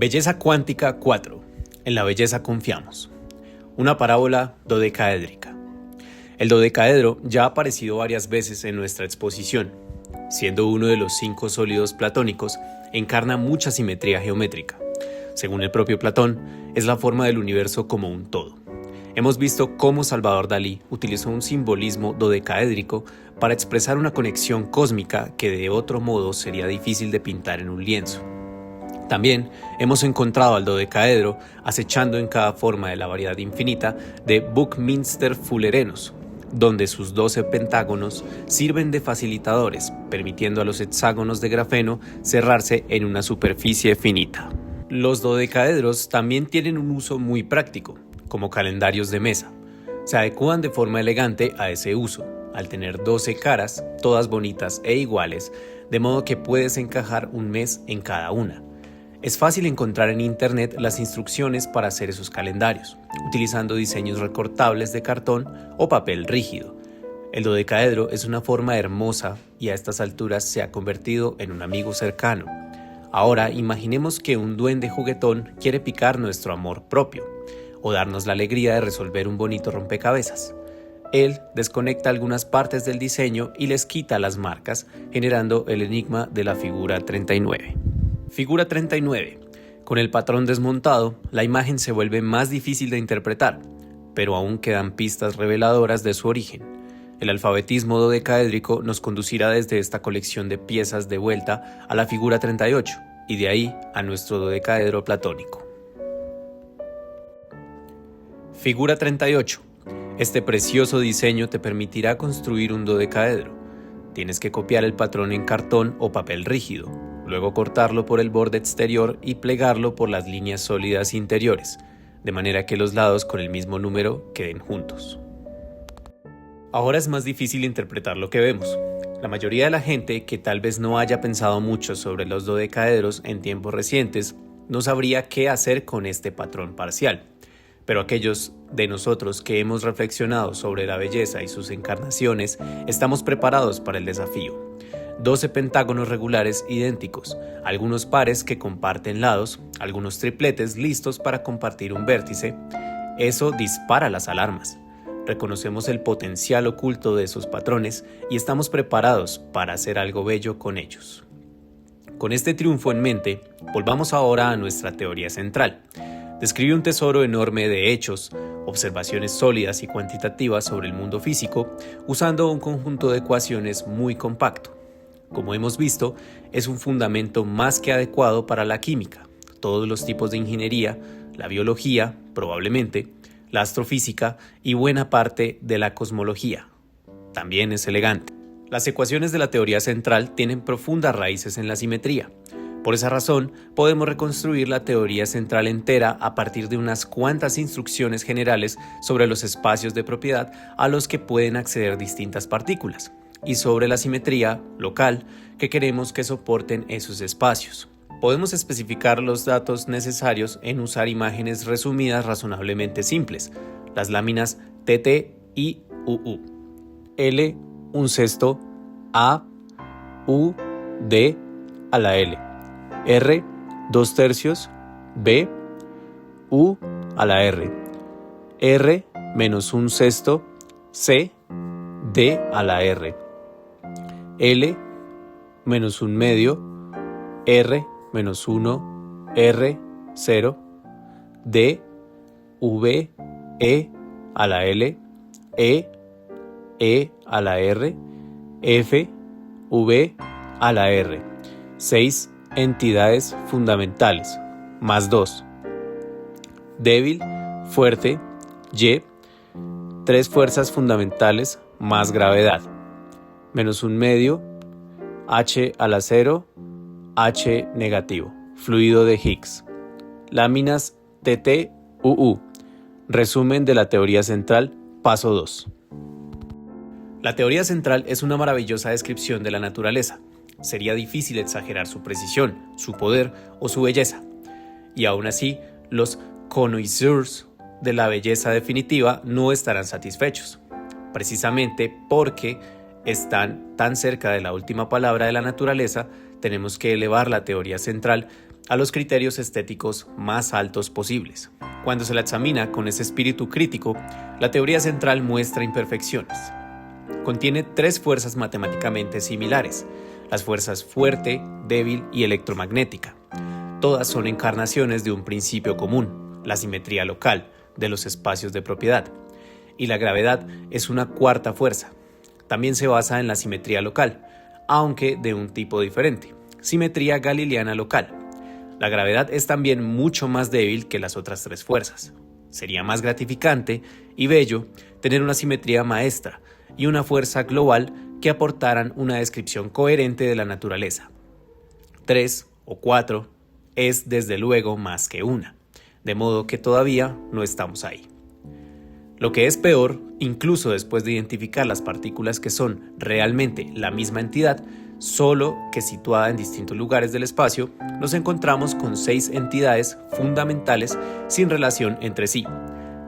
Belleza cuántica 4. En la belleza confiamos. Una parábola dodecaédrica. El dodecaedro ya ha aparecido varias veces en nuestra exposición. Siendo uno de los 5 sólidos platónicos, encarna mucha simetría geométrica. Según el propio Platón, es la forma del universo como un todo. Hemos visto cómo Salvador Dalí utilizó un simbolismo dodecaédrico para expresar una conexión cósmica que de otro modo sería difícil de pintar en un lienzo. También hemos encontrado al dodecaedro acechando en cada forma de la variedad infinita de Buckminster fullerenos, donde sus 12 pentágonos sirven de facilitadores, permitiendo a los hexágonos de grafeno cerrarse en una superficie finita. Los dodecaedros también tienen un uso muy práctico, como calendarios de mesa. Se adecúan de forma elegante a ese uso, al tener 12 caras, todas bonitas e iguales, de modo que puedes encajar un mes en cada una. Es fácil encontrar en internet las instrucciones para hacer esos calendarios, utilizando diseños recortables de cartón o papel rígido. El dodecaedro es una forma hermosa y a estas alturas se ha convertido en un amigo cercano. Ahora imaginemos que un duende juguetón quiere picar nuestro amor propio, o darnos la alegría de resolver un bonito rompecabezas. Él desconecta algunas partes del diseño y les quita las marcas, generando el enigma de la figura 39. Figura 39. Con el patrón desmontado, la imagen se vuelve más difícil de interpretar, pero aún quedan pistas reveladoras de su origen. El alfabetismo dodecaédrico nos conducirá desde esta colección de piezas de vuelta a la figura 38 y de ahí a nuestro dodecaedro platónico. Figura 38. Este precioso diseño te permitirá construir un dodecaedro. Tienes que copiar el patrón en cartón o papel rígido, luego cortarlo por el borde exterior y plegarlo por las líneas sólidas interiores, de manera que los lados con el mismo número queden juntos. Ahora es más difícil interpretar lo que vemos. La mayoría de la gente que tal vez no haya pensado mucho sobre los dodecaedros en tiempos recientes no sabría qué hacer con este patrón parcial. Pero aquellos de nosotros que hemos reflexionado sobre la belleza y sus encarnaciones, estamos preparados para el desafío. 12 pentágonos regulares idénticos, algunos pares que comparten lados, algunos tripletes listos para compartir un vértice. Eso dispara las alarmas. Reconocemos el potencial oculto de esos patrones y estamos preparados para hacer algo bello con ellos. Con este triunfo en mente, volvamos ahora a nuestra teoría central. Describe un tesoro enorme de hechos, observaciones sólidas y cuantitativas sobre el mundo físico, usando un conjunto de ecuaciones muy compacto. Como hemos visto, es un fundamento más que adecuado para la química, todos los tipos de ingeniería, la biología, probablemente, la astrofísica y buena parte de la cosmología. También es elegante. Las ecuaciones de la teoría central tienen profundas raíces en la simetría. Por esa razón, podemos reconstruir la teoría central entera a partir de unas cuantas instrucciones generales sobre los espacios de propiedad a los que pueden acceder distintas partículas, y sobre la simetría local que queremos que soporten esos espacios. Podemos especificar los datos necesarios en usar imágenes resumidas razonablemente simples, las láminas TT y UU. L, un sexto, A, U, D a la L. R, 2/3, B, U a la R. R menos un sexto, C, D a la R. L menos un medio, R menos 1, R, 0, D, V, E a la L, E a la R, F, V a la R. 6 entidades fundamentales, más 2. Débil, fuerte, Y, 3 fuerzas fundamentales más gravedad, menos un medio, H a la 0, H negativo, fluido de Higgs. Láminas TT, UU. Resumen de la teoría central, paso 2. La teoría central es una maravillosa descripción de la naturaleza. Sería difícil exagerar su precisión, su poder o su belleza. Y aún así, los connoisseurs de la belleza definitiva no estarán satisfechos, precisamente porque están tan cerca de la última palabra de la naturaleza. Tenemos que elevar la teoría central a los criterios estéticos más altos posibles. Cuando se la examina con ese espíritu crítico, la teoría central muestra imperfecciones. Contiene 3 fuerzas matemáticamente similares, las fuerzas fuerte, débil y electromagnética. Todas son encarnaciones de un principio común, la simetría local de los espacios de propiedad. Y la gravedad es una cuarta fuerza. También se basa en la simetría local, aunque de un tipo diferente, simetría galileana local. La gravedad es también mucho más débil que las otras 3 fuerzas. Sería más gratificante y bello tener una simetría maestra y una fuerza global que aportaran una descripción coherente de la naturaleza. 3 o 4 es desde luego más que una, de modo que todavía no estamos ahí. Lo que es peor, incluso después de identificar las partículas que son realmente la misma entidad, solo que situada en distintos lugares del espacio, nos encontramos con 6 entidades fundamentales sin relación entre sí.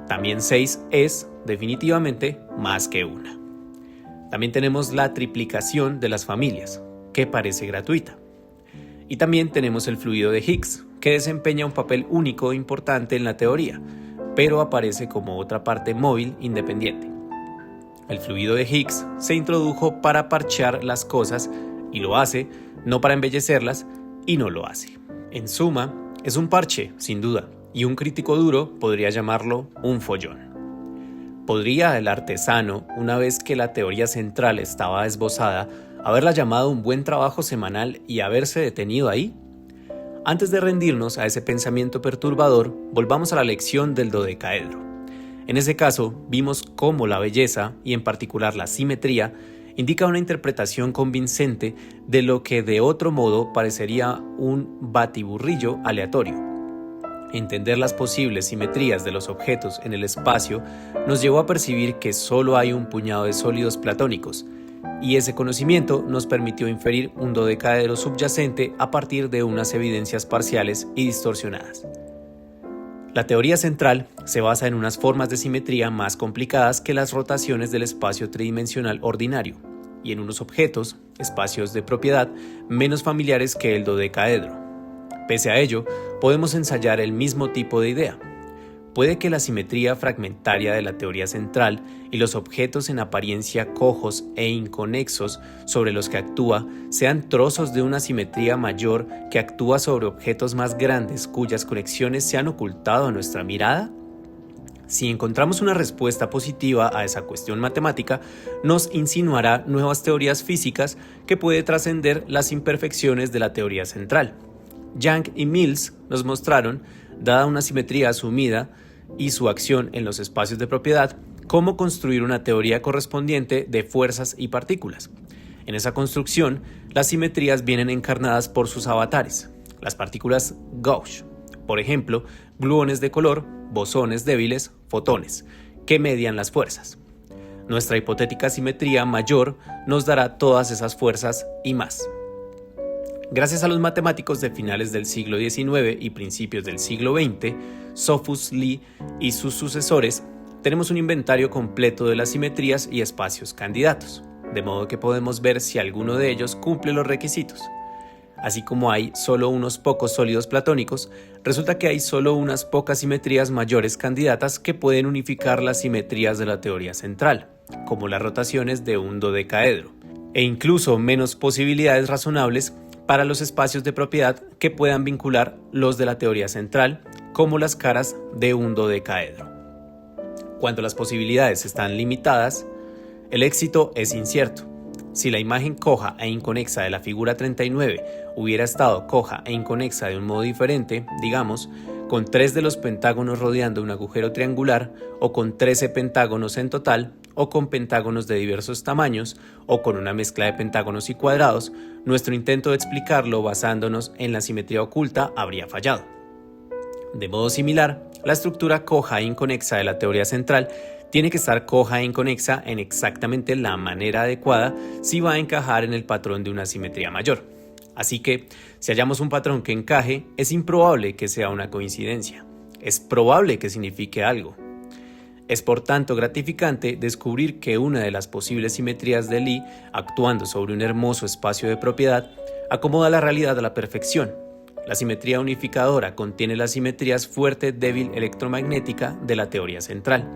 También 6 es, definitivamente, más que una. También tenemos la triplicación de las familias, que parece gratuita. Y también tenemos el fluido de Higgs, que desempeña un papel único e importante en la teoría, pero aparece como otra parte móvil independiente. El fluido de Higgs se introdujo para parchear las cosas y lo hace, no para embellecerlas, y no lo hace. En suma, es un parche, sin duda, y un crítico duro podría llamarlo un follón. ¿Podría el artesano, una vez que la teoría central estaba esbozada, haberla llamado un buen trabajo semanal y haberse detenido ahí? Antes de rendirnos a ese pensamiento perturbador, volvamos a la lección del dodecaedro. En ese caso, vimos cómo la belleza, y en particular la simetría, indica una interpretación convincente de lo que de otro modo parecería un batiburrillo aleatorio. Entender las posibles simetrías de los objetos en el espacio nos llevó a percibir que solo hay un puñado de sólidos platónicos, y ese conocimiento nos permitió inferir un dodecaedro subyacente a partir de unas evidencias parciales y distorsionadas. La teoría central se basa en unas formas de simetría más complicadas que las rotaciones del espacio tridimensional ordinario, y en unos objetos, espacios de propiedad, menos familiares que el dodecaedro. Pese a ello, podemos ensayar el mismo tipo de idea. Puede que la simetría fragmentaria de la teoría central y los objetos en apariencia cojos e inconexos sobre los que actúa sean trozos de una simetría mayor que actúa sobre objetos más grandes cuyas conexiones se han ocultado a nuestra mirada. Si encontramos una respuesta positiva a esa cuestión matemática, nos insinuará nuevas teorías físicas que puede trascender las imperfecciones de la teoría central. Young y Mills nos mostraron, dada una simetría asumida y su acción en los espacios de propiedad, cómo construir una teoría correspondiente de fuerzas y partículas. En esa construcción, las simetrías vienen encarnadas por sus avatares, las partículas gauge, por ejemplo, gluones de color, bosones débiles, fotones, que median las fuerzas. Nuestra hipotética simetría mayor nos dará todas esas fuerzas y más. Gracias a los matemáticos de finales del siglo XIX y principios del siglo XX, Sophus, Lie y sus sucesores, tenemos un inventario completo de las simetrías y espacios candidatos, de modo que podemos ver si alguno de ellos cumple los requisitos. Así como hay solo unos pocos sólidos platónicos, resulta que hay solo unas pocas simetrías mayores candidatas que pueden unificar las simetrías de la teoría central, como las rotaciones de un dodecaedro, e incluso menos posibilidades razonables para los espacios de propiedad que puedan vincular los de la teoría central, como las caras de un dodecaedro. Cuando las posibilidades están limitadas, el éxito es incierto. Si la imagen coja e inconexa de la figura 39 hubiera estado coja e inconexa de un modo diferente, digamos, con 3 de los pentágonos rodeando un agujero triangular, o con 13 pentágonos en total, o con pentágonos de diversos tamaños, o con una mezcla de pentágonos y cuadrados, nuestro intento de explicarlo basándonos en la simetría oculta habría fallado. De modo similar, la estructura coja e inconexa de la teoría central tiene que estar coja e inconexa en exactamente la manera adecuada si va a encajar en el patrón de una simetría mayor. Así que, si hallamos un patrón que encaje, es improbable que sea una coincidencia. Es probable que signifique algo. Es por tanto gratificante descubrir que una de las posibles simetrías de Lie, actuando sobre un hermoso espacio de propiedad, acomoda la realidad a la perfección. La simetría unificadora contiene las simetrías fuerte, débil, electromagnética de la teoría central.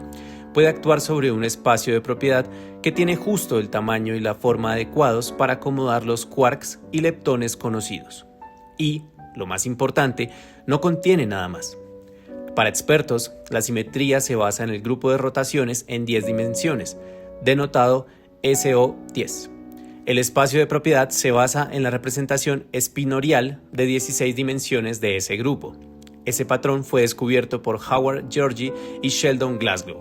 Puede actuar sobre un espacio de propiedad que tiene justo el tamaño y la forma adecuados para acomodar los quarks y leptones conocidos. Y, lo más importante, no contiene nada más. Para expertos, la simetría se basa en el grupo de rotaciones en 10 dimensiones, denotado SO10. El espacio de propiedad se basa en la representación espinorial de 16 dimensiones de ese grupo. Ese patrón fue descubierto por Howard Georgi y Sheldon Glasgow.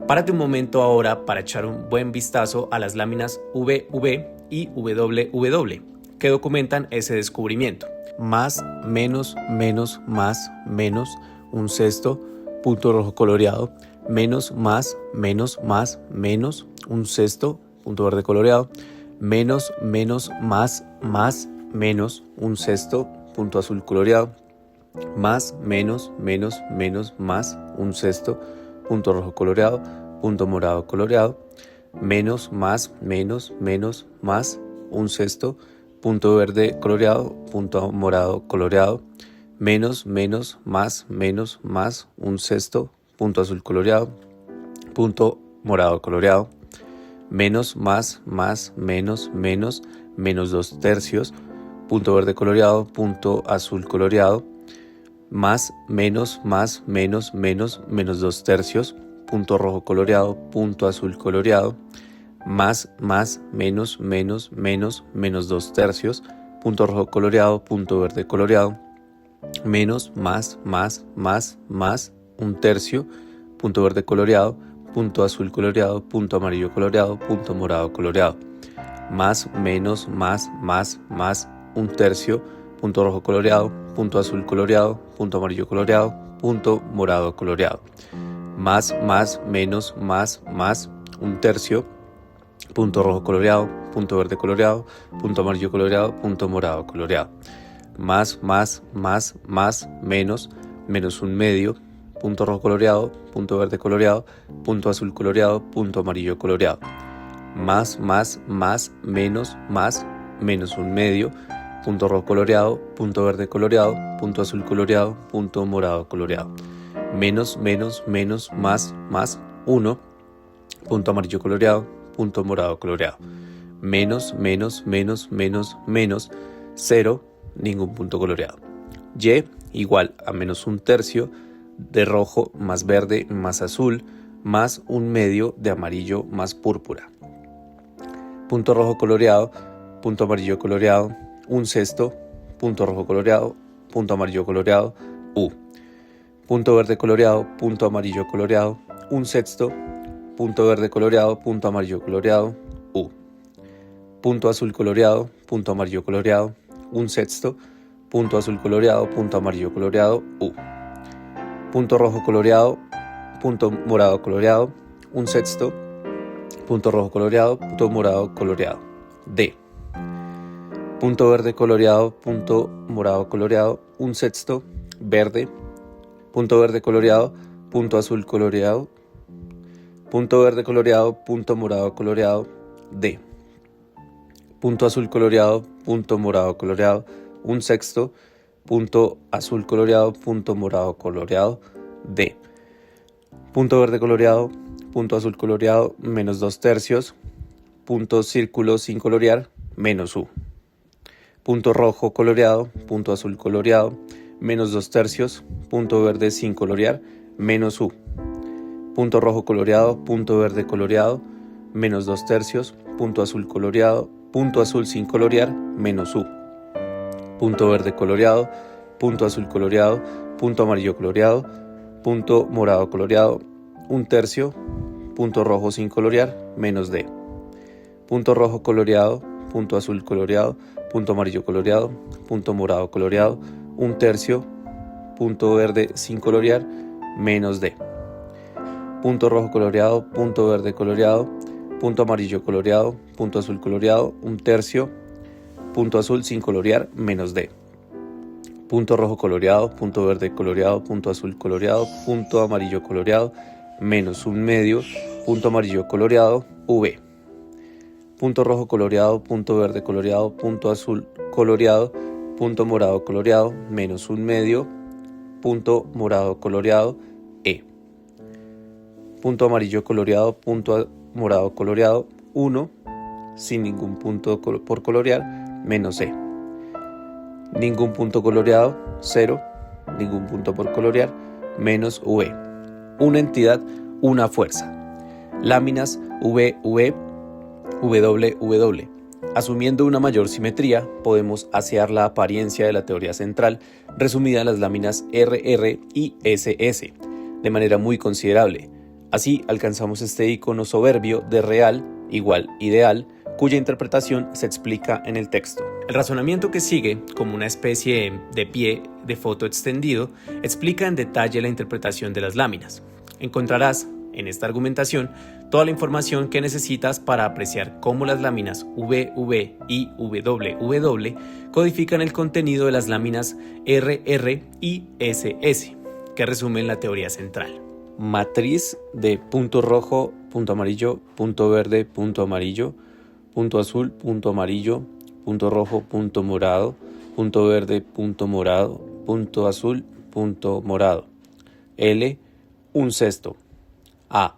Párate un momento ahora para echar un buen vistazo a las láminas VV y WW que documentan ese descubrimiento. Más, menos, más, menos, un sexto, punto rojo coloreado, menos, más, menos, un sexto, punto verde coloreado, menos, más, menos, un sexto, punto azul coloreado, más, menos, más, un sexto, punto rojo coloreado, punto morado coloreado, menos, más, más, un sexto, punto verde coloreado, punto morado coloreado, menos, más, un sexto, punto azul coloreado, punto morado coloreado, menos, más, menos 2 tercios, punto verde coloreado, punto azul coloreado, más, menos 2 tercios, punto rojo coloreado, punto azul coloreado, más, menos 2 tercios, punto rojo coloreado, punto verde coloreado, menos, más, un tercio, punto verde coloreado, punto azul coloreado, punto amarillo coloreado, punto morado coloreado, más, menos, más, un tercio, punto rojo coloreado, punto azul coloreado, punto amarillo coloreado, punto morado coloreado, más, menos, más, un tercio, punto rojo coloreado, punto verde coloreado, punto amarillo coloreado, punto morado coloreado, más, menos un medio, punto rojo coloreado, punto verde coloreado, punto azul coloreado, punto amarillo coloreado, más, menos un medio, punto rojo coloreado, punto verde coloreado, punto azul coloreado, punto morado coloreado, menos, más, 1, punto amarillo coloreado, punto morado coloreado, menos, 0, ningún punto coloreado. Y igual a menos un tercio de rojo más verde más azul más un medio de amarillo más púrpura. Punto rojo coloreado, punto amarillo coloreado, un sexto, punto rojo coloreado, punto amarillo coloreado, U. Punto verde coloreado, punto amarillo coloreado, un sexto, punto verde coloreado, punto amarillo coloreado, U. Punto azul coloreado, punto amarillo coloreado, un sexto, punto azul coloreado, punto amarillo coloreado, U. Punto rojo coloreado, punto morado coloreado, un sexto, punto rojo coloreado, punto morado coloreado, D. Punto verde coloreado, punto morado coloreado, un sexto, verde, punto verde coloreado, punto azul coloreado, punto verde coloreado, punto morado coloreado, D. Punto azul coloreado, punto morado coloreado, un sexto, punto azul coloreado, punto morado coloreado, D. Punto verde coloreado, punto azul coloreado, menos 2 tercios, punto círculo sin colorear, menos U. Punto rojo coloreado, punto azul coloreado, menos 2 tercios, punto verde sin colorear, menos U. Punto rojo coloreado, punto verde coloreado, menos 2 tercios, punto azul coloreado, punto azul sin colorear, menos U. Punto verde coloreado, punto azul coloreado, punto amarillo coloreado, punto morado coloreado, un tercio, punto rojo sin colorear, menos D. Punto rojo coloreado, punto azul coloreado, punto amarillo coloreado, punto morado coloreado, un tercio, punto verde sin colorear, menos D. Punto rojo coloreado, punto verde coloreado, punto amarillo coloreado, punto azul coloreado, un tercio, punto azul sin colorear, menos D. Punto rojo coloreado, punto verde coloreado, punto azul coloreado, punto amarillo coloreado, menos un medio, punto amarillo coloreado, V. Punto rojo coloreado, punto verde coloreado, punto azul coloreado, punto morado coloreado, menos un medio, punto morado coloreado, E. Punto amarillo coloreado, punto morado coloreado, 1, sin ningún punto por colorear, menos E. Ningún punto coloreado, 0, ningún punto por colorear, menos VE. Una entidad, una fuerza. Láminas VV, WW. Asumiendo una mayor simetría, podemos asear la apariencia de la teoría central, resumida en las láminas RR y SS, de manera muy considerable. Así alcanzamos este icono soberbio de real igual ideal, cuya interpretación se explica en el texto. El razonamiento que sigue, como una especie de pie de foto extendido, explica en detalle la interpretación de las láminas. Encontrarás, en esta argumentación, toda la información que necesitas para apreciar cómo las láminas VV y WW codifican el contenido de las láminas RR y SS, que resumen la teoría central. Matriz de punto rojo, punto amarillo, punto verde, punto amarillo, punto azul, punto amarillo, punto rojo, punto morado, punto verde, punto morado, punto azul, punto morado. L, un sexto. A,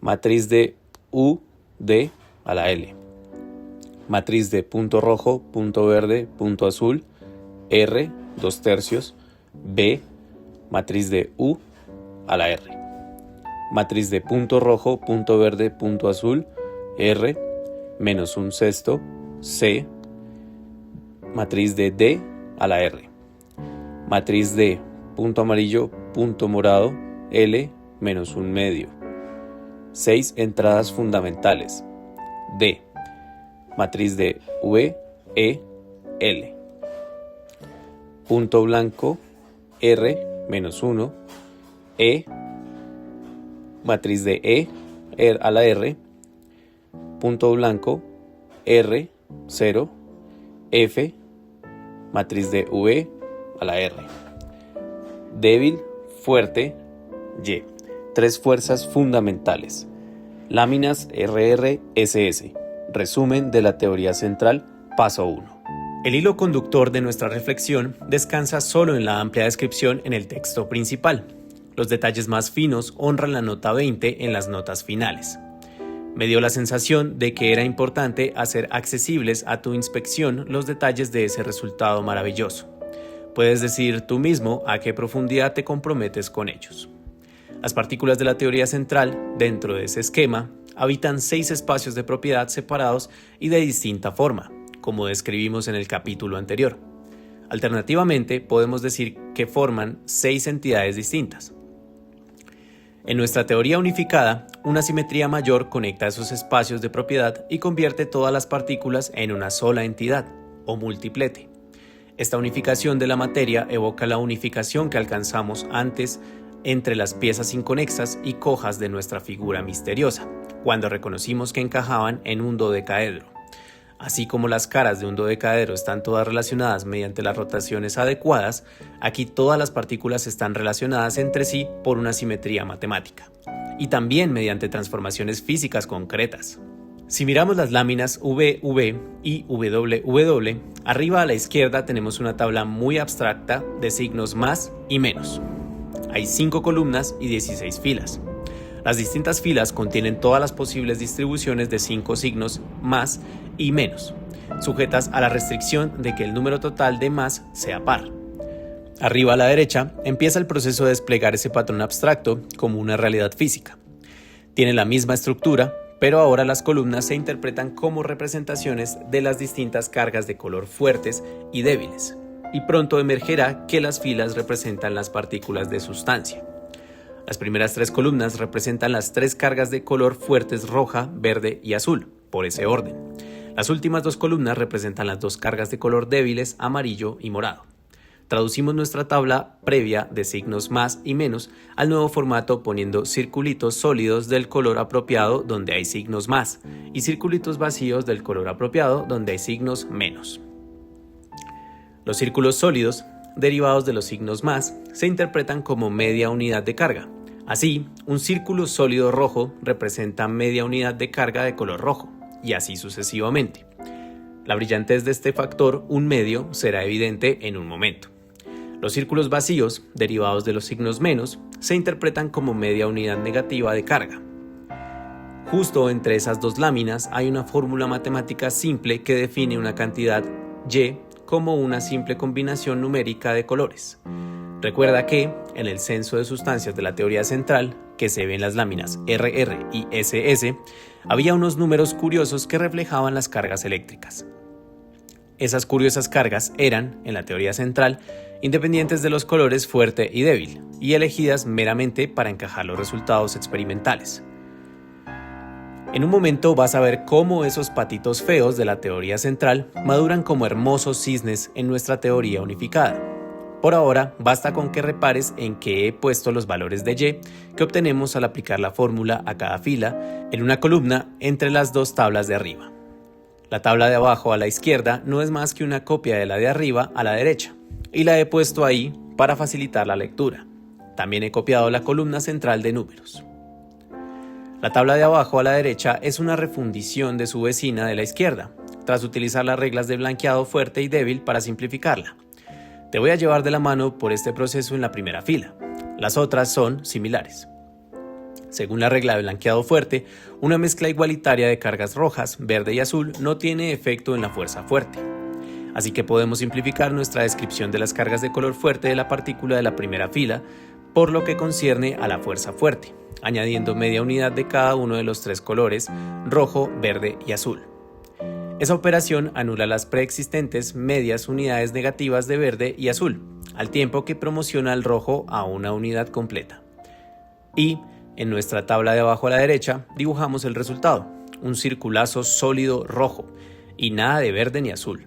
matriz de U, D a la L. Matriz de punto rojo, punto verde, punto azul, R, 2/3, B, matriz de U a la R. Matriz de punto rojo, punto verde, punto azul, R, menos un sexto, C, matriz de D a la R. Matriz de punto amarillo, punto morado, L, menos un medio. 6 entradas fundamentales. D, matriz de V, E, L. Punto blanco, R, menos 1, E, matriz de E a la R, punto blanco, R, 0, F, matriz de V a la R. Débil, fuerte, Y. 3 fuerzas fundamentales. Láminas RR-SS. Resumen de la teoría central, paso 1. El hilo conductor de nuestra reflexión descansa solo en la amplia descripción en el texto principal. Los detalles más finos honran la nota 20 en las notas finales. Me dio la sensación de que era importante hacer accesibles a tu inspección los detalles de ese resultado maravilloso. Puedes decir tú mismo a qué profundidad te comprometes con ellos. Las partículas de la teoría central, dentro de ese esquema, habitan 6 espacios de propiedad separados y de distinta forma, como describimos en el capítulo anterior. Alternativamente, podemos decir que forman 6 entidades distintas. En nuestra teoría unificada, una simetría mayor conecta esos espacios de propiedad y convierte todas las partículas en una sola entidad, o multiplete. Esta unificación de la materia evoca la unificación que alcanzamos antes entre las piezas inconexas y cojas de nuestra figura misteriosa, cuando reconocimos que encajaban en un dodecaedro. Así como las caras de un dodecaedro están todas relacionadas mediante las rotaciones adecuadas, aquí todas las partículas están relacionadas entre sí por una simetría matemática, y también mediante transformaciones físicas concretas. Si miramos las láminas VV y WW, arriba a la izquierda tenemos una tabla muy abstracta de signos más y menos. Hay 5 columnas y 16 filas. Las distintas filas contienen todas las posibles distribuciones de 5 signos más y menos, sujetas a la restricción de que el número total de más sea par. Arriba a la derecha empieza el proceso de desplegar ese patrón abstracto como una realidad física. Tiene la misma estructura, pero ahora las columnas se interpretan como representaciones de las distintas cargas de color fuertes y débiles, y pronto emergerá que las filas representan las partículas de sustancia. Las primeras 3 columnas representan las 3 cargas de color fuertes roja, verde y azul, por ese orden. Las últimas 2 columnas representan las 2 cargas de color débiles, amarillo y morado. Traducimos nuestra tabla previa de signos más y menos al nuevo formato poniendo circulitos sólidos del color apropiado donde hay signos más y circulitos vacíos del color apropiado donde hay signos menos. Los círculos sólidos, derivados de los signos más, se interpretan como media unidad de carga. Así, un círculo sólido rojo representa media unidad de carga de color rojo, y así sucesivamente. La brillantez de este factor, un medio, será evidente en un momento. Los círculos vacíos, derivados de los signos menos, se interpretan como media unidad negativa de carga. Justo entre esas dos láminas hay una fórmula matemática simple que define una cantidad Y como una simple combinación numérica de colores. Recuerda que, en el censo de sustancias de la teoría central, que se ve en las láminas RR y SS, había unos números curiosos que reflejaban las cargas eléctricas. Esas curiosas cargas eran, en la teoría central, independientes de los colores fuerte y débil, y elegidas meramente para encajar los resultados experimentales. En un momento vas a ver cómo esos patitos feos de la teoría central maduran como hermosos cisnes en nuestra teoría unificada. Por ahora, basta con que repares en que he puesto los valores de Y que obtenemos al aplicar la fórmula a cada fila en una columna entre las dos tablas de arriba. La tabla de abajo a la izquierda no es más que una copia de la de arriba a la derecha, y la he puesto ahí para facilitar la lectura. También he copiado la columna central de números. La tabla de abajo a la derecha es una refundición de su vecina de la izquierda, tras utilizar las reglas de blanqueado fuerte y débil para simplificarla. Te voy a llevar de la mano por este proceso en la primera fila. Las otras son similares. Según la regla de blanqueado fuerte, una mezcla igualitaria de cargas rojas, verde y azul no tiene efecto en la fuerza fuerte. Así que podemos simplificar nuestra descripción de las cargas de color fuerte de la partícula de la primera fila por lo que concierne a la fuerza fuerte, añadiendo media unidad de cada uno de los tres colores, rojo, verde y azul. Esa operación anula las preexistentes medias unidades negativas de verde y azul, al tiempo que promociona al rojo a una unidad completa. Y, en nuestra tabla de abajo a la derecha, dibujamos el resultado, un circulazo sólido rojo, y nada de verde ni azul.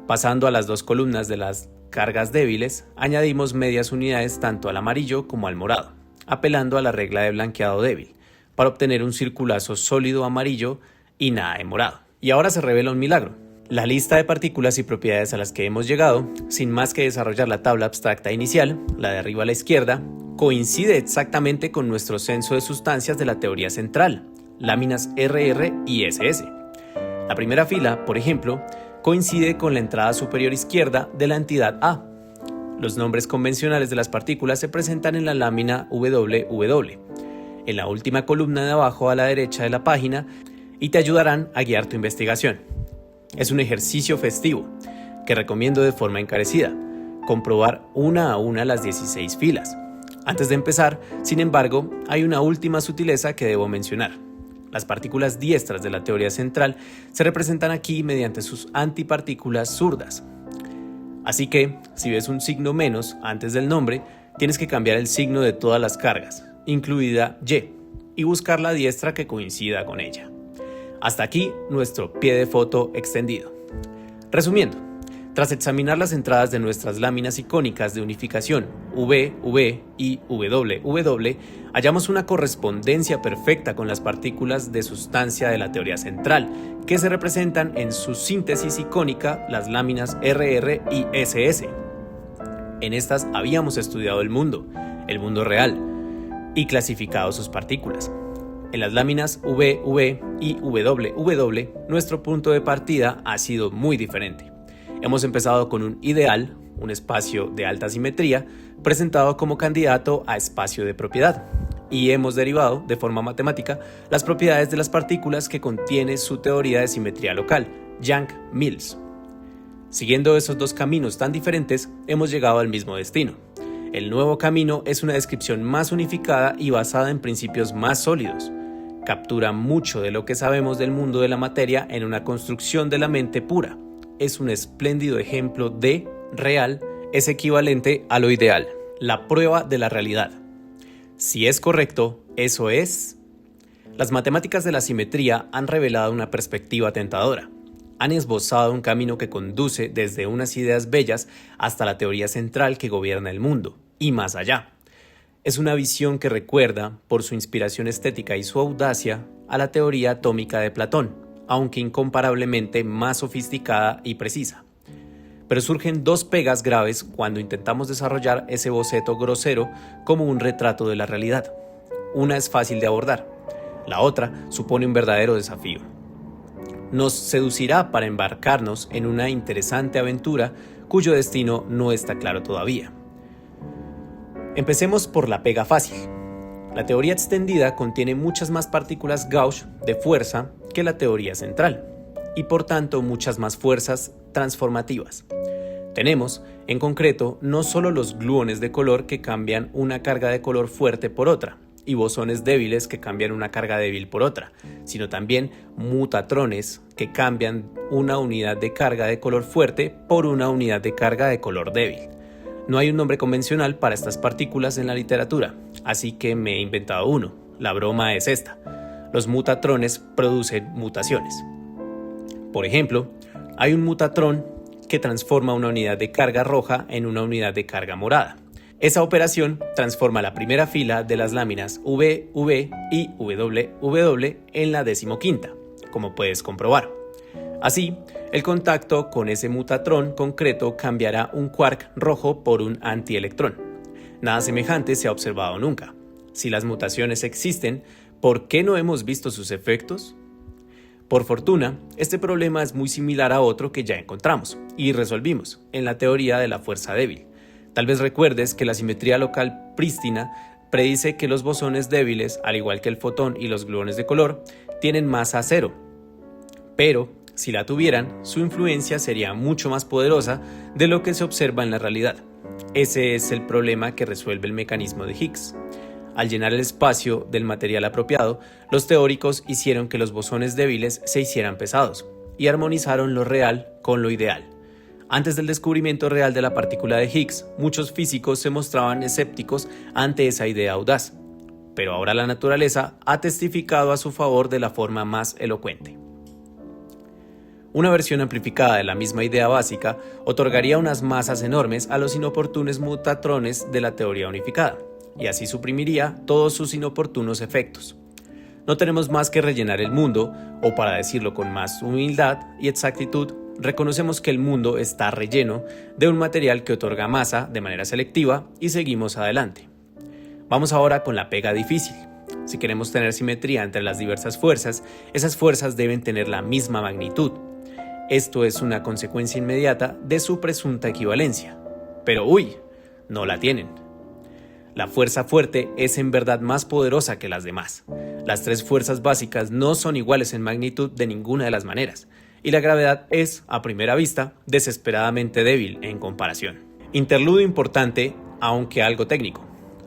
Pasando a las dos columnas de las cargas débiles, añadimos medias unidades tanto al amarillo como al morado, apelando a la regla de blanqueado débil, para obtener un circulazo sólido amarillo y nada de morado. Y ahora se revela un milagro. La lista de partículas y propiedades a las que hemos llegado, sin más que desarrollar la tabla abstracta inicial, la de arriba a la izquierda, coincide exactamente con nuestro censo de sustancias de la teoría central, láminas RR y SS. La primera fila, por ejemplo, coincide con la entrada superior izquierda de la entidad A. Los nombres convencionales de las partículas se presentan en la lámina WW, en la última columna de abajo a la derecha de la página, y te ayudarán a guiar tu investigación. Es un ejercicio festivo que recomiendo de forma encarecida, comprobar una a una las 16 filas. Antes de empezar, sin embargo, hay una última sutileza que debo mencionar. Las partículas diestras de la teoría central se representan aquí mediante sus antipartículas zurdas. Así que, si ves un signo menos antes del nombre, tienes que cambiar el signo de todas las cargas, incluida Y buscar la diestra que coincida con ella. Hasta aquí nuestro pie de foto extendido. Resumiendo, tras examinar las entradas de nuestras láminas icónicas de unificación V, V y WW, hallamos una correspondencia perfecta con las partículas de sustancia de la teoría central, que se representan en su síntesis icónica las láminas RR y SS. En estas habíamos estudiado el mundo real, y clasificado sus partículas. En las láminas V, V y WW, nuestro punto de partida ha sido muy diferente. Hemos empezado con un ideal, un espacio de alta simetría, presentado como candidato a espacio de propiedad, y hemos derivado, de forma matemática, las propiedades de las partículas que contiene su teoría de simetría local, Young-Mills. Siguiendo esos dos caminos tan diferentes, hemos llegado al mismo destino. El nuevo camino es una descripción más unificada y basada en principios más sólidos. Captura mucho de lo que sabemos del mundo de la materia en una construcción de la mente pura. Es un espléndido ejemplo de real es equivalente a lo ideal, la prueba de la realidad. Si es correcto, eso es. Las matemáticas de la simetría han revelado una perspectiva tentadora. Han esbozado un camino que conduce desde unas ideas bellas hasta la teoría central que gobierna el mundo, y más allá. Es una visión que recuerda, por su inspiración estética y su audacia, a la teoría atómica de Platón, aunque incomparablemente más sofisticada y precisa. Pero surgen dos pegas graves cuando intentamos desarrollar ese boceto grosero como un retrato de la realidad. Una es fácil de abordar, la otra supone un verdadero desafío. nos seducirá para embarcarnos en una interesante aventura cuyo destino no está claro todavía. Empecemos por la pega fácil. La teoría extendida contiene muchas más partículas gauge de fuerza que la teoría central, y por tanto muchas más fuerzas transformativas. Tenemos, en concreto, no solo los gluones de color que cambian una carga de color fuerte por otra, y bosones débiles que cambian una carga débil por otra, sino también mutatrones que cambian una unidad de carga de color fuerte por una unidad de carga de color débil. No hay un nombre convencional para estas partículas en la literatura, así que me he inventado uno. La broma es esta: los mutatrones producen mutaciones. Por ejemplo, hay un mutatrón que transforma una unidad de carga roja en una unidad de carga morada. Esa operación transforma la primera fila de las láminas VV y WW en la 15ª, como puedes comprobar. Así, el contacto con ese mutatrón concreto cambiará un quark rojo por un antielectrón. Nada semejante se ha observado nunca. Si las mutaciones existen, ¿por qué no hemos visto sus efectos? Por fortuna, este problema es muy similar a otro que ya encontramos y resolvimos en la teoría de la fuerza débil. Tal vez recuerdes que la simetría local prístina predice que los bosones débiles, al igual que el fotón y los gluones de color, tienen masa cero. Pero, si la tuvieran, su influencia sería mucho más poderosa de lo que se observa en la realidad. Ese es el problema que resuelve el mecanismo de Higgs. Al llenar el espacio del material apropiado, los teóricos hicieron que los bosones débiles se hicieran pesados y armonizaron lo real con lo ideal. Antes del descubrimiento real de la partícula de Higgs, muchos físicos se mostraban escépticos ante esa idea audaz, pero ahora la naturaleza ha testificado a su favor de la forma más elocuente. Una versión amplificada de la misma idea básica otorgaría unas masas enormes a los inoportunos mutatrones de la teoría unificada, y así suprimiría todos sus inoportunos efectos. No tenemos más que rellenar el mundo, o para decirlo con más humildad y exactitud, reconocemos que el mundo está relleno de un material que otorga masa de manera selectiva y seguimos adelante. Vamos ahora con la pega difícil. Si queremos tener simetría entre las diversas fuerzas, esas fuerzas deben tener la misma magnitud. Esto es una consecuencia inmediata de su presunta equivalencia. Pero no la tienen. La fuerza fuerte es en verdad más poderosa que las demás. Las tres fuerzas básicas no son iguales en magnitud de ninguna de las maneras, y la gravedad es, a primera vista, desesperadamente débil en comparación. Interludio importante, aunque algo técnico.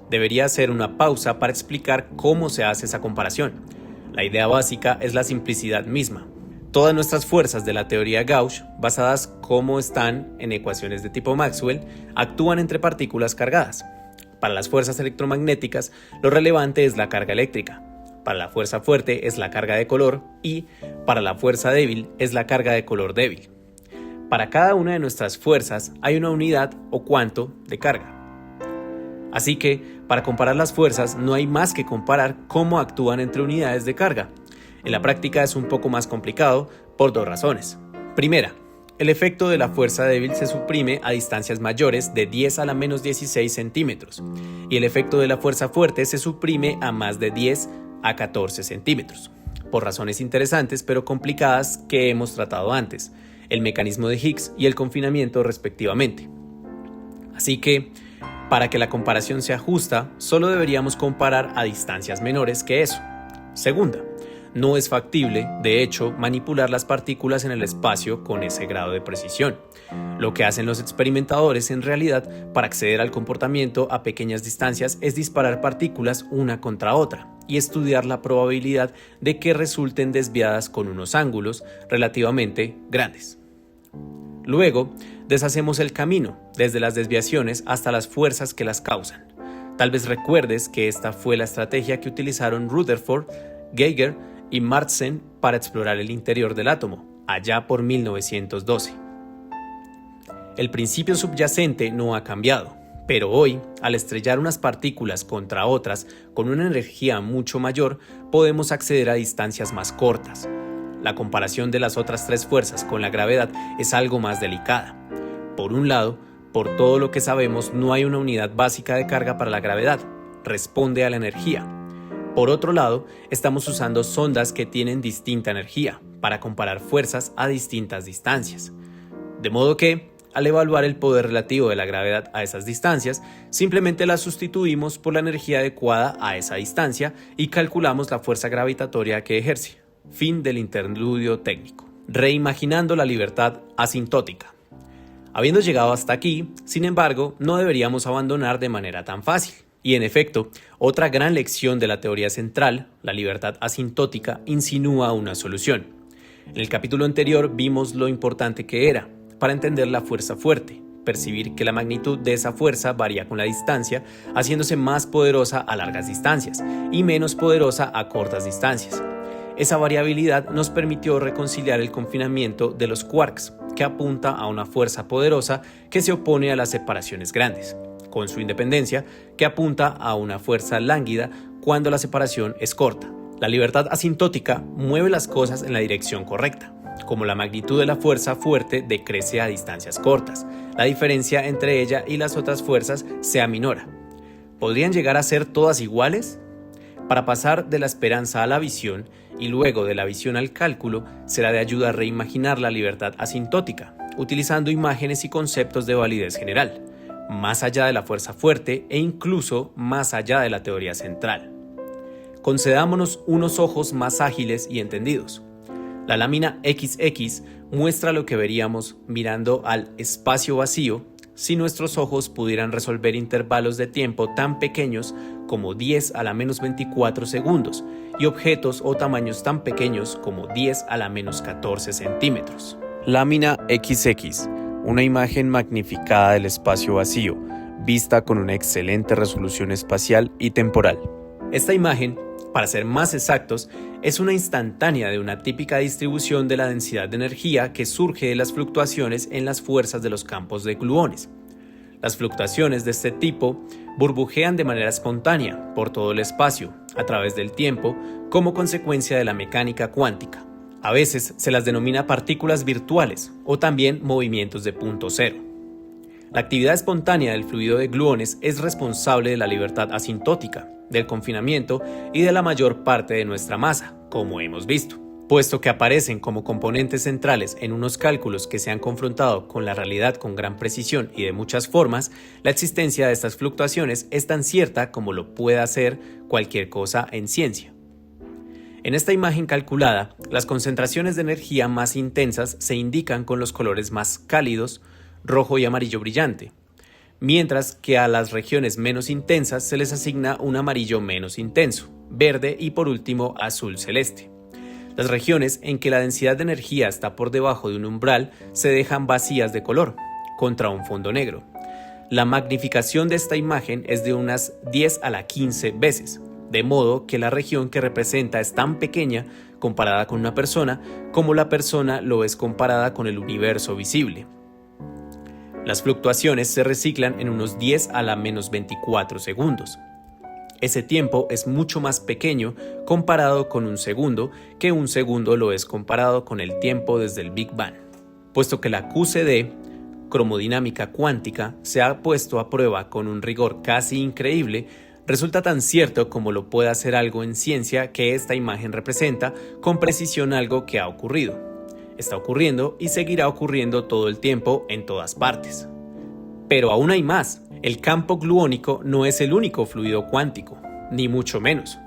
Debería hacer una pausa para explicar cómo se hace esa comparación. La idea básica es la simplicidad misma. Todas nuestras fuerzas de la teoría Gauss, basadas como están en ecuaciones de tipo Maxwell, actúan entre partículas cargadas. Para las fuerzas electromagnéticas, lo relevante es la carga eléctrica. Para la fuerza fuerte es la carga de color y, para la fuerza débil, es la carga de color débil. Para cada una de nuestras fuerzas hay una unidad o cuanto de carga. Así que, para comparar las fuerzas, no hay más que comparar cómo actúan entre unidades de carga. En la práctica es un poco más complicado por dos razones. Primera, el efecto de la fuerza débil se suprime a distancias mayores de 10 a la menos 16 centímetros y el efecto de la fuerza fuerte se suprime a más de 10 a 14 centímetros, por razones interesantes pero complicadas que hemos tratado antes, el mecanismo de Higgs y el confinamiento respectivamente. Así que, para que la comparación sea justa, solo deberíamos comparar a distancias menores que eso. Segunda, no es factible, de hecho, manipular las partículas en el espacio con ese grado de precisión. Lo que hacen los experimentadores en realidad para acceder al comportamiento a pequeñas distancias es disparar partículas una contra otra y estudiar la probabilidad de que resulten desviadas con unos ángulos relativamente grandes. Luego, deshacemos el camino, desde las desviaciones hasta las fuerzas que las causan. Tal vez recuerdes que esta fue la estrategia que utilizaron Rutherford, Geiger y Martsen para explorar el interior del átomo, allá por 1912. El principio subyacente no ha cambiado, pero hoy, al estrellar unas partículas contra otras con una energía mucho mayor, podemos acceder a distancias más cortas. La comparación de las otras tres fuerzas con la gravedad es algo más delicada. Por un lado, por todo lo que sabemos, no hay una unidad básica de carga para la gravedad, responde a la energía. Por otro lado, estamos usando sondas que tienen distinta energía, para comparar fuerzas a distintas distancias. De modo que, al evaluar el poder relativo de la gravedad a esas distancias, simplemente la sustituimos por la energía adecuada a esa distancia y calculamos la fuerza gravitatoria que ejerce. Fin del interludio técnico. Reimaginando la libertad asintótica. Habiendo llegado hasta aquí, sin embargo, no deberíamos abandonar de manera tan fácil. Y en efecto, otra gran lección de la teoría central, la libertad asintótica, insinúa una solución. En el capítulo anterior vimos lo importante que era, para entender la fuerza fuerte, percibir que la magnitud de esa fuerza varía con la distancia, haciéndose más poderosa a largas distancias y menos poderosa a cortas distancias. Esa variabilidad nos permitió reconciliar el confinamiento de los quarks, que apunta a una fuerza poderosa que se opone a las separaciones grandes, con su independencia, que apunta a una fuerza lánguida cuando la separación es corta. La libertad asintótica mueve las cosas en la dirección correcta. Como la magnitud de la fuerza fuerte decrece a distancias cortas, la diferencia entre ella y las otras fuerzas se aminora. ¿Podrían llegar a ser todas iguales? Para pasar de la esperanza a la visión y luego de la visión al cálculo, será de ayuda a reimaginar la libertad asintótica, utilizando imágenes y conceptos de validez general, más allá de la fuerza fuerte e incluso más allá de la teoría central. Concedámonos unos ojos más ágiles y entendidos. La lámina XX muestra lo que veríamos mirando al espacio vacío si nuestros ojos pudieran resolver intervalos de tiempo tan pequeños como 10 a la menos 24 segundos y objetos o tamaños tan pequeños como 10 a la menos 14 centímetros. Lámina XX, una imagen magnificada del espacio vacío, vista con una excelente resolución espacial y temporal. Esta imagen, para ser más exactos, es una instantánea de una típica distribución de la densidad de energía que surge de las fluctuaciones en las fuerzas de los campos de gluones. Las fluctuaciones de este tipo burbujean de manera espontánea por todo el espacio, a través del tiempo, como consecuencia de la mecánica cuántica. A veces se las denomina partículas virtuales o también movimientos de punto cero. La actividad espontánea del fluido de gluones es responsable de la libertad asintótica, del confinamiento y de la mayor parte de nuestra masa, como hemos visto. Puesto que aparecen como componentes centrales en unos cálculos que se han confrontado con la realidad con gran precisión y de muchas formas, la existencia de estas fluctuaciones es tan cierta como lo puede hacer cualquier cosa en ciencia. En esta imagen calculada, las concentraciones de energía más intensas se indican con los colores más cálidos, rojo y amarillo brillante, mientras que a las regiones menos intensas se les asigna un amarillo menos intenso, verde y por último azul celeste. Las regiones en que la densidad de energía está por debajo de un umbral se dejan vacías de color, contra un fondo negro. La magnificación de esta imagen es de unas 10 a la 15 veces, de modo que la región que representa es tan pequeña comparada con una persona como la persona lo es comparada con el universo visible. Las fluctuaciones se reciclan en unos 10 a la menos 24 segundos. Ese tiempo es mucho más pequeño comparado con un segundo que un segundo lo es comparado con el tiempo desde el Big Bang, puesto que la QCD, cromodinámica cuántica, se ha puesto a prueba con un rigor casi increíble. Resulta tan cierto como lo puede hacer algo en ciencia que esta imagen representa con precisión algo que ha ocurrido, está ocurriendo y seguirá ocurriendo todo el tiempo en todas partes. Pero aún hay más. El campo gluónico no es el único fluido cuántico, ni mucho menos.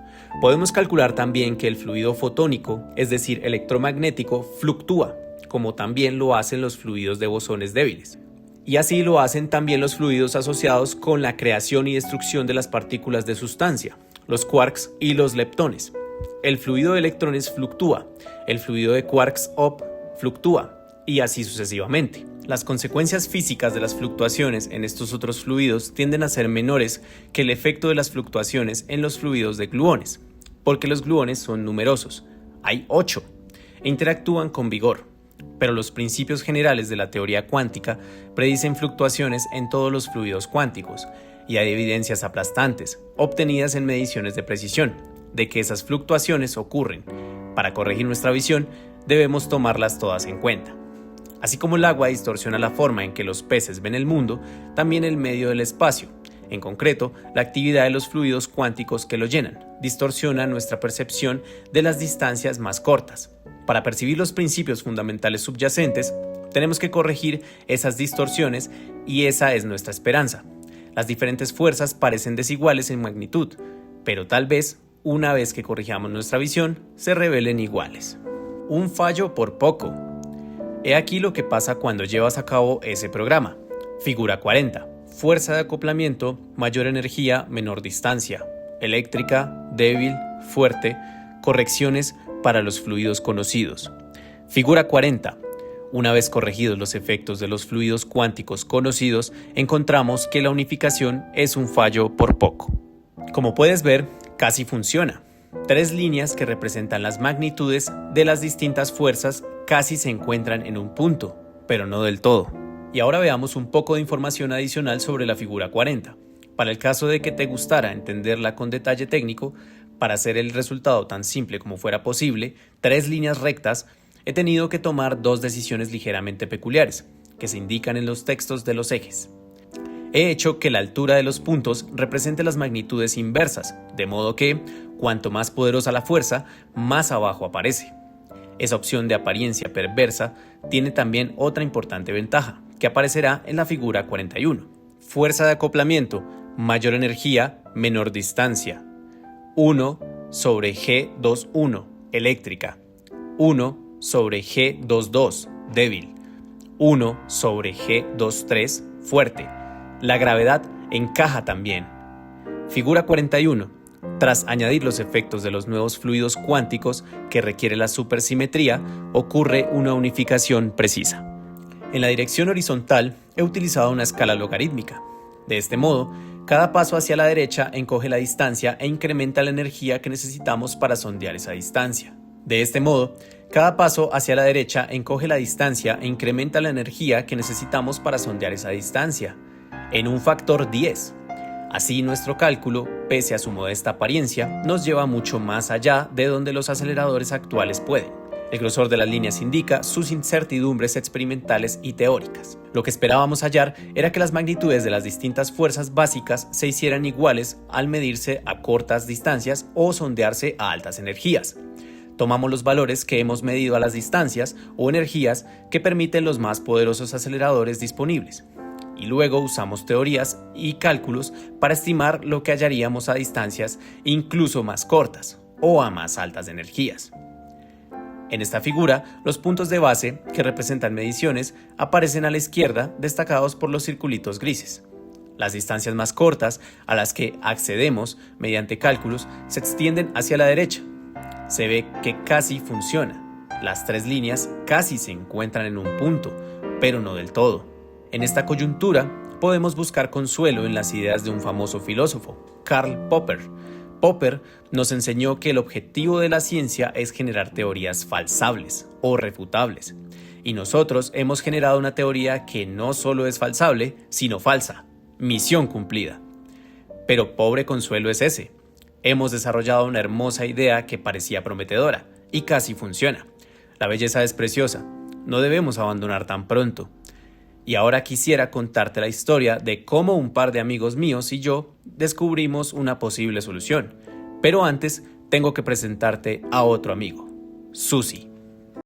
Podemos calcular también que el fluido fotónico, es decir, electromagnético, fluctúa, como también lo hacen los fluidos de bosones débiles. Y así lo hacen también los fluidos asociados con la creación y destrucción de las partículas de sustancia, los quarks y los leptones. El fluido de electrones fluctúa, el fluido de quarks-up fluctúa, y así sucesivamente. Las consecuencias físicas de las fluctuaciones en estos otros fluidos tienden a ser menores que el efecto de las fluctuaciones en los fluidos de gluones, porque los gluones son numerosos, hay 8, e interactúan con vigor, pero los principios generales de la teoría cuántica predicen fluctuaciones en todos los fluidos cuánticos, y hay evidencias aplastantes, obtenidas en mediciones de precisión, de que esas fluctuaciones ocurren. Para corregir nuestra visión, debemos tomarlas todas en cuenta. Así como el agua distorsiona la forma en que los peces ven el mundo, también el medio del espacio, en concreto, la actividad de los fluidos cuánticos que lo llenan, distorsiona nuestra percepción de las distancias más cortas. Para percibir los principios fundamentales subyacentes, tenemos que corregir esas distorsiones y esa es nuestra esperanza. Las diferentes fuerzas parecen desiguales en magnitud, pero tal vez, una vez que corrijamos nuestra visión, se revelen iguales. Un fallo por poco. He aquí lo que pasa cuando llevas a cabo ese programa. Figura 40. Fuerza de acoplamiento, mayor energía, menor distancia. Eléctrica, débil, fuerte. Correcciones para los fluidos conocidos. Figura 40. Una vez corregidos los efectos de los fluidos cuánticos conocidos, encontramos que la unificación es un fallo por poco. Como puedes ver, casi funciona. 3 líneas que representan las magnitudes de las distintas fuerzas casi se encuentran en un punto, pero no del todo. Y ahora veamos un poco de información adicional sobre la figura 40. Para el caso de que te gustara entenderla con detalle técnico, para hacer el resultado tan simple como fuera posible, 3 líneas rectas, he tenido que tomar 2 decisiones ligeramente peculiares, que se indican en los textos de los ejes. He hecho que la altura de los puntos represente las magnitudes inversas, de modo que, cuanto más poderosa la fuerza, más abajo aparece. Esa opción de apariencia perversa tiene también otra importante ventaja, que aparecerá en la figura 41. Fuerza de acoplamiento, mayor energía, menor distancia. 1 sobre G21, eléctrica. 1 sobre G22, débil. 1 sobre G23, fuerte. La gravedad encaja también. Figura 41. Tras añadir los efectos de los nuevos fluidos cuánticos que requiere la supersimetría, ocurre una unificación precisa. En la dirección horizontal he utilizado una escala logarítmica. De este modo, cada paso hacia la derecha encoge la distancia e incrementa la energía que necesitamos para sondear esa distancia. De este modo, cada paso hacia la derecha encoge la distancia e incrementa la energía que necesitamos para sondear esa distancia, en un factor 10. Así nuestro cálculo, pese a su modesta apariencia, nos lleva mucho más allá de donde los aceleradores actuales pueden. El grosor de las líneas indica sus incertidumbres experimentales y teóricas. Lo que esperábamos hallar era que las magnitudes de las distintas fuerzas básicas se hicieran iguales al medirse a cortas distancias o sondearse a altas energías. Tomamos los valores que hemos medido a las distancias o energías que permiten los más poderosos aceleradores disponibles. Y luego usamos teorías y cálculos para estimar lo que hallaríamos a distancias incluso más cortas o a más altas energías. En esta figura, los puntos de base, que representan mediciones, aparecen a la izquierda destacados por los circulitos grises. Las distancias más cortas, a las que accedemos mediante cálculos, se extienden hacia la derecha. Se ve que casi funciona. Las 3 líneas casi se encuentran en un punto, pero no del todo. En esta coyuntura, podemos buscar consuelo en las ideas de un famoso filósofo, Karl Popper. Popper nos enseñó que el objetivo de la ciencia es generar teorías falsables o refutables. Y nosotros hemos generado una teoría que no solo es falsable, sino falsa. Misión cumplida. Pero pobre consuelo es ese. Hemos desarrollado una hermosa idea que parecía prometedora y casi funciona. La belleza es preciosa. No debemos abandonar tan pronto. Y ahora quisiera contarte la historia de cómo un par de amigos míos y yo descubrimos una posible solución. Pero antes tengo que presentarte a otro amigo, Susi.